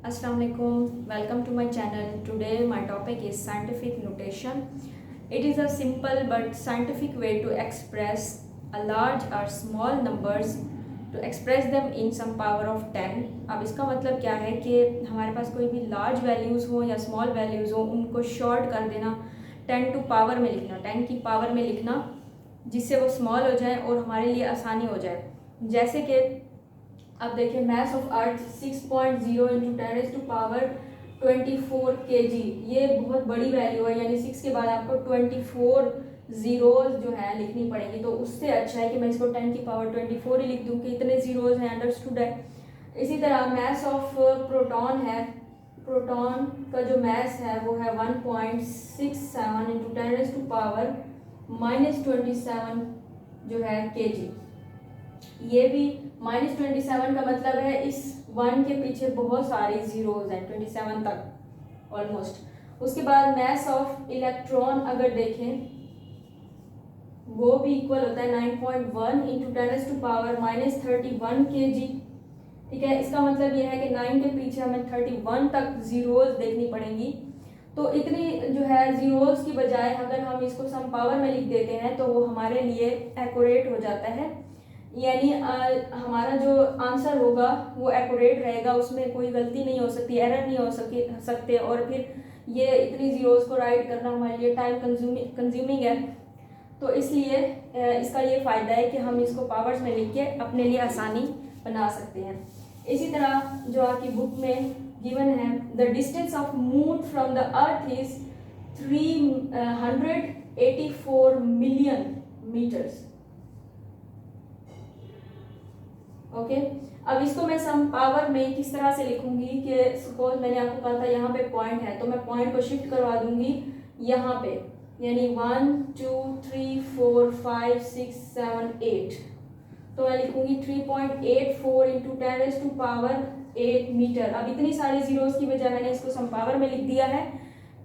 Assalamu alaikum. Welcome to my channel. Today my topic is scientific notation. It is a simple but scientific way to express a large or small numbers, to express them in some power of 10. अब इसका मतलब क्या है कि हमारे पास कोई भी large values हो या स्मॉल वैल्यूज़ हो, उनको शॉर्ट कर देना, 10 टू पावर में लिखना, 10 की पावर में लिखना, जिससे वो स्मॉल हो जाए और हमारे लिए आसानी हो जाए। जैसे कि अब देखिए mass of earth 6.0 into 10 to power 24 kg, ये बहुत बड़ी वैल्यू है, यानी 6 के बाद आपको 24 जीरोज जो है लिखनी पड़ेगी। तो उससे अच्छा है कि मैं इसको 10 की पावर 24 ही लिख दूं कि इतने जीरोज हैं, अंडरस्टूड है। इसी तरह मास ऑफ प्रोटॉन है, प्रोटॉन का जो मास है वो है 1.67 इंटू 10 टू पावर -27 जो है kg। ये भी -27 का मतलब है इस 1 के पीछे बहुत सारी जीरोज हैं, 27 तक ऑलमोस्ट। उसके बाद मास ऑफ इलेक्ट्रॉन अगर देखें वो भी इक्वल होता है 9.1 इंटू 10 टू पावर -31 kg। ठीक है, इसका मतलब ये है कि 9 के पीछे हमें 31 तक जीरोज देखनी पड़ेंगी। तो इतनी जो है जीरोज की बजाय अगर हम इसको सम पावर में लिख देते हैं तो वो हमारे लिए एक्यूरेट हो जाता है, यानी हमारा जो आंसर होगा वो एक्यूरेट रहेगा, उसमें कोई गलती नहीं हो सकती, एरर नहीं हो सकते। और फिर ये इतनी जीरोज को राइट करना हमारे लिए टाइम कंज्यूमिंग है, तो इसलिए इसका ये फ़ायदा है कि हम इसको पावर्स में लिख के अपने लिए आसानी बना सकते हैं। इसी तरह जो आपकी बुक में गिवन है, the distance of moon from the earth is 384 million metres. Okay, अब इसको मैं सम पावर में किस तरह से लिखूंगी कि सपोज मैंने आपको कहा था यहाँ पे पॉइंट है, तो मैं पॉइंट को शिफ्ट करवा दूंगी यहाँ पे, यानी 1 2 3 4 5 6 7 8, तो मैं लिखूंगी 3.84 इंटू 10 टू पावर 8 मीटर। अब इतनी सारी जीरोस की बजाय मैंने इसको सम पावर में लिख दिया है,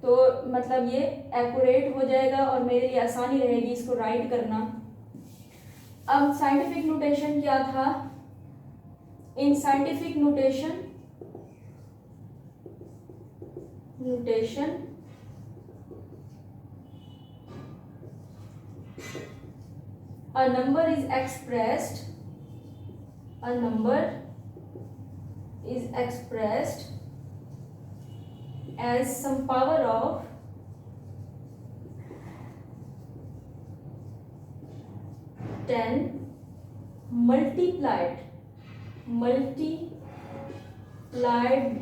तो मतलब ये एक्यूरेट हो जाएगा और मेरे लिए आसानी रहेगी इसको राइट करना। अब साइंटिफिक नोटेशन क्या था? In scientific notation, a number is expressed as some power of 10 multiplied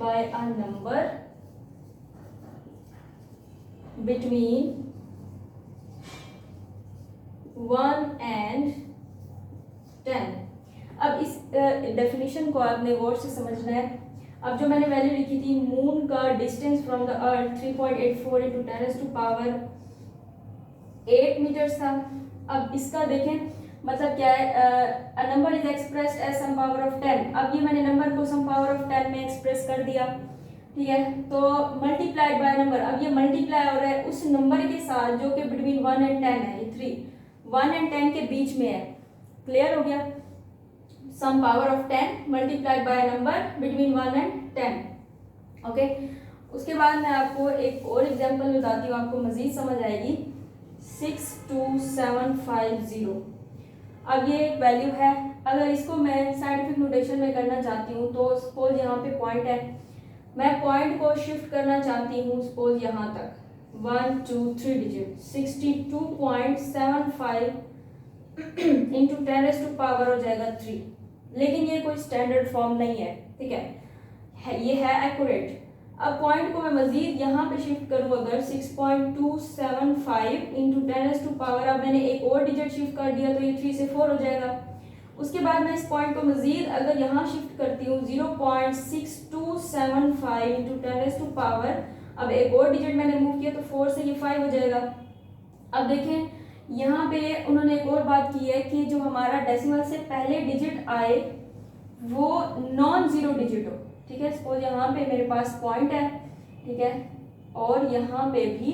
by a number between 1 and 10। अब इस डेफिनेशन को आपने गौर से समझना है। अब जो मैंने वैल्यू लिखी थी, मून का distance from the earth 3.84 into 10 to power 8 metres था। अब इसका देखें मतलब क्या है, a number is expressed as some power of 10। अब ये मैंने नंबर को सम पावर ऑफ 10 में एक्सप्रेस कर दिया, ठीक है, तो मल्टीप्लाइड बाय नंबर। अब ये मल्टीप्लाई हो रहा है उस नंबर के साथ जो कि बिटवीन 1 एंड 10 है, ये 1 एंड 10 के बीच में है। क्लियर हो गया? Some power of 10 multiplied by number between 1 and 10। Okay, उसके बाद मैं आपको एक और एग्जांपल बताती हूँ, आपको मजीद समझ आएगी। 62750। अब ये एक वैल्यू है, अगर इसको मैं साइंटिफिक नोटेशन में करना चाहती हूँ तो सपोज यहाँ पे पॉइंट है, मैं पॉइंट को शिफ्ट करना चाहती हूँ सपोज यहाँ तक 1 2 3 डिजिट 62.75 इंटू 10 टू पावर हो जाएगा 3, लेकिन ये कोई स्टैंडर्ड फॉर्म नहीं है, ठीक है, ये है एक्यूरेट। अब पॉइंट को मैं मजीद यहाँ पे शिफ्ट करूँ, अगर 6.275 इंटू 10 टू पावर, अब मैंने एक और डिजिट शिफ्ट कर दिया तो ये 3 से 4 हो जाएगा। उसके बाद मैं इस पॉइंट को मजीद अगर यहाँ शिफ्ट करती हूँ 0.6275 इंटू 10 टू पावर, अब एक और डिजिट मैंने मूव किया तो 4 से ये 5 हो जाएगा। अब देखें यहाँ पे उन्होंने एक और बात की है कि जो हमारा डेसिमल से पहले डिजिट आए वो नॉन जीरो डिजिट हो, ठीक है। सपोज यहाँ पे मेरे पास पॉइंट है, ठीक है, और यहाँ पे भी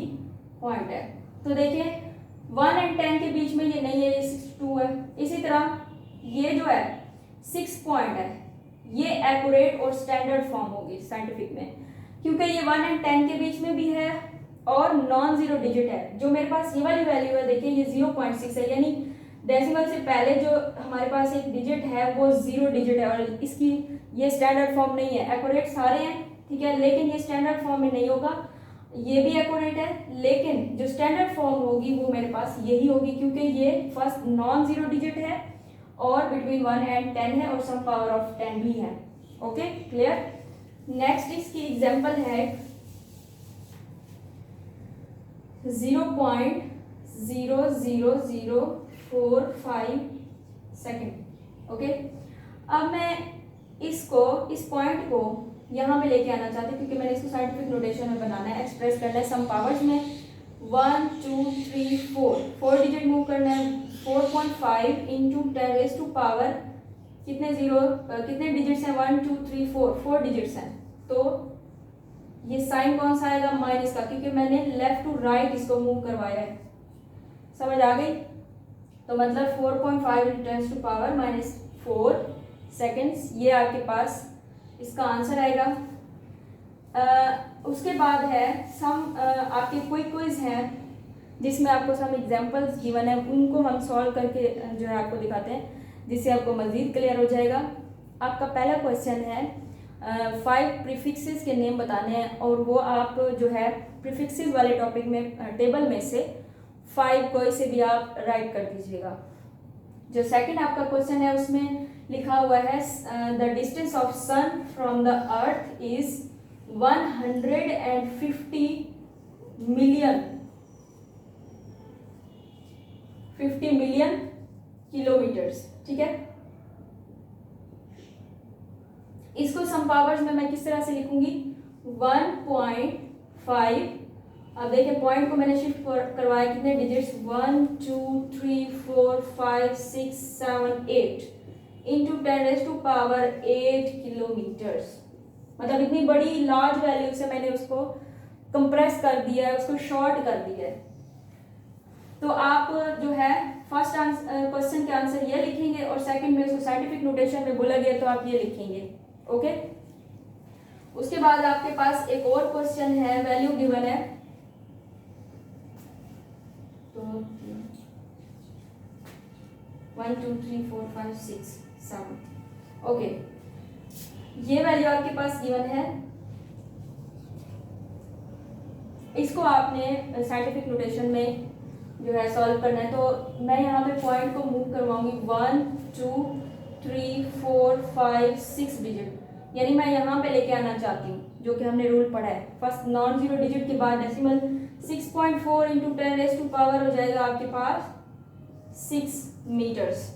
पॉइंट है, तो देखिए 1 एंड 10 के बीच में ये नहीं है, ये 62 है। इसी तरह ये जो है 6 पॉइंट है, ये एक्यूरेट और स्टैंडर्ड फॉर्म होगी साइंटिफिक में, क्योंकि ये 1 और 10 के बीच में भी है और नॉन जीरो डिजिट है। जो मेरे पास ये वाली वैल्यू है, देखिए ये 0.6 है, यानी डेसिमल से पहले जो हमारे पास एक डिजिट है वो 0 डिजिट है, और इसकी ये स्टैंडर्ड फॉर्म नहीं है। एक्यूरेट सारे हैं, ठीक है, लेकिन ये स्टैंडर्ड फॉर्म में नहीं होगा। ये भी एक्यूरेट है, लेकिन जो स्टैंडर्ड फॉर्म होगी वो मेरे पास यही होगी, क्योंकि ये फर्स्ट नॉन जीरो डिजिट है और बिटवीन 1 और 10 है और सम पावर ऑफ 10 भी है। Okay, clear. नेक्स्ट इसकी एग्जांपल है 0.00045 सेकेंड। ओके, अब मैं इसको, इस पॉइंट को यहाँ पे लेके आना चाहती हूँ, क्योंकि मैंने इसको साइंटिफिक नोटेशन में बनाना है, एक्सप्रेस करना है सम पावर्स में। 1 2 3 4 डिजिट मूव करना है। 4.5 इंटू 10 टू पावर कितने जीरो, कितने डिजिट्स हैं, 1 2 3 4 डिजिट्स हैं। तो ये साइन कौन सा आएगा, माइनस का, क्योंकि मैंने लेफ्ट टू राइट इसको मूव करवाया है। समझ आ गई। तो मतलब 4.5 इंटू 10 टू पावर -4 सेकेंड्स, ये आपके पास इसका आंसर आएगा। उसके बाद है सम, आपके कोई क्विज है जिसमें आपको सम एग्जांपल्स गिवन है, उनको हम सॉल्व करके जो है आपको दिखाते हैं, जिससे आपको मज़ीद क्लियर हो जाएगा। आपका पहला क्वेश्चन है 5 प्रीफिक्सेस के नेम बताने हैं, और वो आप जो है प्रीफिक्सेस वाले टॉपिक में टेबल में से 5 कोई से भी आप राइट कर दीजिएगा। जो सेकंड आपका क्वेश्चन है उसमें लिखा हुआ है the distance of sun from the earth is 50 million kilometres, ठीक है। इसको सम पावर्स में मैं किस तरह से लिखूंगी, 1.5। अब देखिए पॉइंट को मैंने शिफ्ट करवाया, कितने digits, 1 2 3 4 5 6 7 8 into 10 to power 8 kilometres. मतलब इतनी बड़ी लार्ज वैल्यू से मैंने उसको कंप्रेस कर दिया है, उसको शॉर्ट कर दिया है। तो आप जो है फर्स्ट क्वेश्चन के आंसर ये लिखेंगे, और सेकंड में उसको साइंटिफिक नोटेशन में बोला गया तो आप ये लिखेंगे। ओके, उसके बाद आपके पास एक और क्वेश्चन है, वैल्यू गिवन है, तो 1 2 3 4 5 6 7। ओके, ये वैल्यू आपके पास गिवन है, इसको आपने साइंटिफिक नोटेशन में जो है सॉल्व करना है। तो मैं यहाँ पे पॉइंट को मूव करवाऊंगी 1 2 3 4 5 6 डिजिट, यानी मैं यहाँ पे लेके आना चाहती हूँ, जो कि हमने रूल पढ़ा है, फर्स्ट नॉन जीरो डिजिट के बाद डेसिमल 6.4 इंटू 10 टू पावर हो जाएगा आपके पास 6 मीटर्स।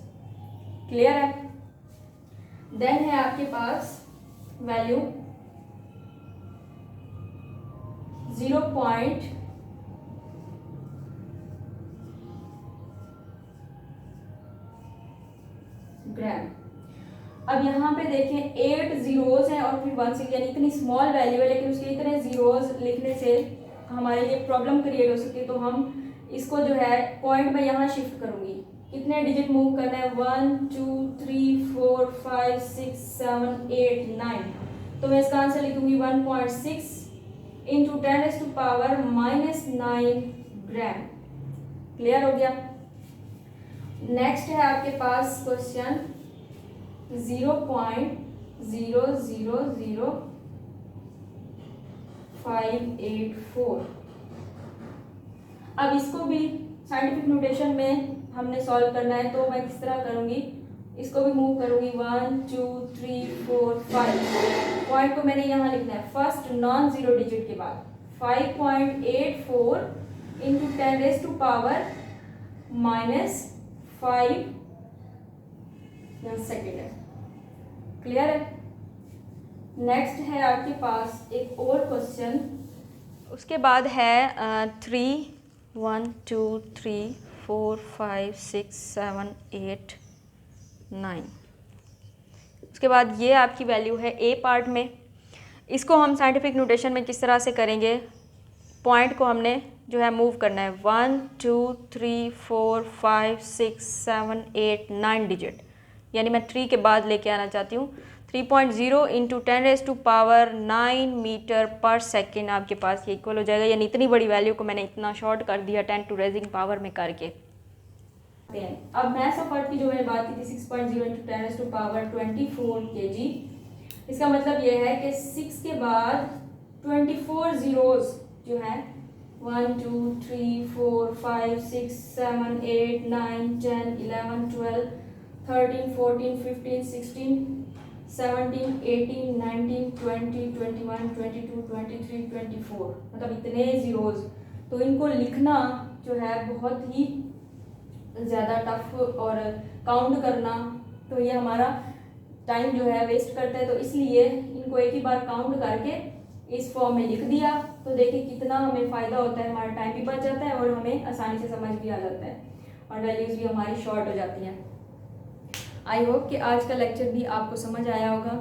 क्लियर है। देन है आपके पास वैल्यू 0. ग्राम। अब यहाँ पे देखें 8 जीरोज हैं और फिर 1 6, यानी इतनी स्मॉल वैल्यू है, लेकिन उसके इतने जीरोज लिखने से हमारे लिए प्रॉब्लम क्रिएट हो सकती है। तो हम इसको जो है पॉइंट में यहाँ शिफ्ट करूंगी, कितने डिजिट मूव करना है, 1 2 3 4 5 6 7 8 9। तो मैं इसका आंसर लिखूंगी 1.6 into 10 to power -9 gram. Clear हो गया। नेक्स्ट है आपके पास क्वेश्चन 0.0000584। अब इसको भी साइंटिफिक नोटेशन में हमने सॉल्व करना है, तो मैं किस तरह करूंगी, इसको भी मूव करूंगी 1 2 3 4 5। पॉइंट को मैंने यहाँ लिखना है फर्स्ट नॉन जीरो डिजिट के बाद 5.84 इंटू 10 टू पावर -5 सेकेंड है। क्लियर है। नेक्स्ट है आपके पास एक और क्वेश्चन, उसके बाद है 3 1 2 3 4 5 6 7 8 9। उसके बाद ये आपकी वैल्यू है ए पार्ट में। इसको हम साइंटिफिक नोटेशन में किस तरह से करेंगे, पॉइंट को हमने जो है मूव करना है 1 2 3 4 5 6 7 8 9 डिजिट, यानी मैं 3 के बाद लेके आना चाहती हूँ। 3.0 इंटू 10⁻⁹ मीटर पर सेकेंड आपके पास ये इक्वल हो जाएगा। यानी इतनी बड़ी वैल्यू को मैंने इतना शॉर्ट कर दिया 10⁻⁴ में करके। अब मैथ्स ऑफ अर्थ की जो मैंने बात की थी 6.0 इंटू 10⁻24 kg, इसका मतलब ये है कि 6 के बाद 24 जीरोस जो है 1 2 3 4 5 6 7 8 9 10 11 12 13 14 15 16 17 18 19 20 21 22 23 24, मतलब इतने जीरोस। तो इनको लिखना जो है बहुत ही ज़्यादा टफ और काउंट करना तो ये हमारा टाइम जो है वेस्ट करता है। तो इसलिए इनको एक ही बार काउंट करके इस फॉर्म में लिख दिया तो देखिए कितना हमें फ़ायदा होता है, हमारा टाइम भी बच जाता है और हमें आसानी से समझ भी आ जाता है और वैल्यूज़ भी हमारी शॉर्ट हो जाती हैं। आई होप कि आज का लेक्चर भी आपको समझ आया होगा।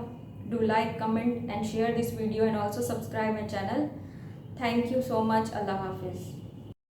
Do like, comment and share this video and also subscribe my channel. Thank you so much. अल्लाह हाफिज़।